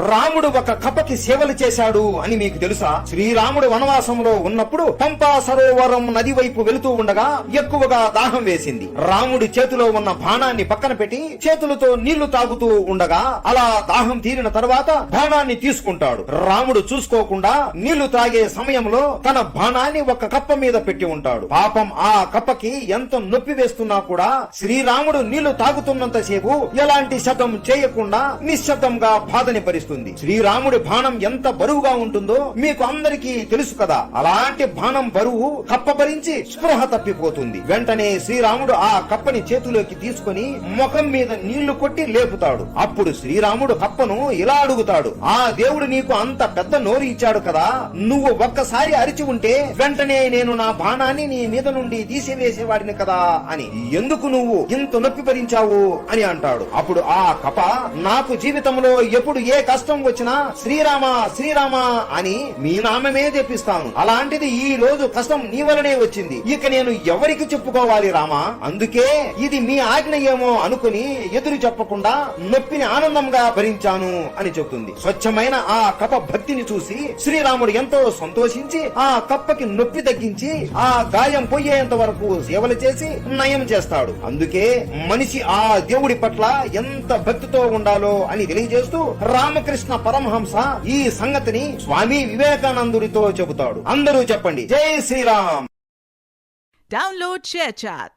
రాముడు ఒక కప్పకి సేవలు చేశాడు అని మీకు తెలుసా? శ్రీరాముడు వనవాసంలో ఉన్నప్పుడు పంపా సరోవరం నది వైపు వెళుతూ ఉండగా ఎక్కువగా దాహం వేసింది. రాముడి చేతిలో ఉన్న బాణాన్ని పక్కన పెట్టి చేతులతో నీళ్లు తాగుతూ ఉండగా అలా దాహం తీరిన తర్వాత బాణాన్ని తీసుకుంటాడు. రాముడు చూసుకోకుండా నీళ్లు తాగే సమయంలో తన బాణాన్ని ఒక కప్ప మీద పెట్టి ఉంటాడు. పాపం ఆ కప్పకి ఎంత నొప్పి వేస్తున్నా కూడా శ్రీరాముడు నీళ్లు తాగుతున్నంత సేపు ఎలాంటి శబ్దం చేయకుండా నిశ్శబ్దంగా బాధని భరిస్తుంది. శ్రీరాముడి బాణం ఎంత బరువుగా ఉంటుందో మీకు అందరికీ తెలుసు కదా. అలాంటి బాణం బరువు కప్ప భరించి స్పృహ తప్పిపోతుంది. వెంటనే శ్రీరాముడు ఆ కప్పని చేతిలోకి తీసుకుని ముఖం మీద నీళ్లు కొట్టి లేపుతాడు. అప్పుడు శ్రీరాముడు కప్పను ఇలా అడుగుతాడు, ఆ దేవుడు నీకు అంత పెద్ద నోరు ఇచ్చాడు కదా, నువ్వు ఒక్కసారి అరిచి ఉంటే వెంటనే నేను నా బాణాన్ని నీ మీద నుండి తీసివేసేవాడిని కదా అని. ఎందుకు నువ్వు ఇంత నొప్పి భరించావు అని అంటాడు. అప్పుడు ఆ కప్ప, నాకు జీవితంలో ఎప్పుడు ఏ కష్టం వచ్చినా శ్రీరామ శ్రీరామ అని మీ నామమే తెప్పిస్తాను. అలాంటిది ఈ రోజు కష్టం నీ వలనే వచ్చింది. ఇక నేను ఎవరికి చెప్పుకోవాలి రామా? అందుకే ఇది మీ ఆజ్ఞ ఏమో అనుకుని ఎదురు చెప్పకుండా నొప్పిని ఆనందంగా భరించాను అని చెప్తుంది. స్వచ్ఛమైన ఆ కప్ప భక్తిని చూసి శ్రీరాముడు ఎంతో సంతోషించి ఆ కప్పకి నొప్పి తగ్గించి ఆ గాయం పోయేంత వరకు సేవలు చేసి నయం చేస్తాడు. అందుకే మనిషి ఆ దేవుడి పట్ల ఎంత భక్తితో ఉండాలో అని తెలియజేస్తూ రామకృష్ణ పరమహంస ఈ సంగతిని స్వామి వివేకానందుడితో చెబుతాడు. అందరూ చెప్పండి, జై శ్రీరామ్. Download ShareChat.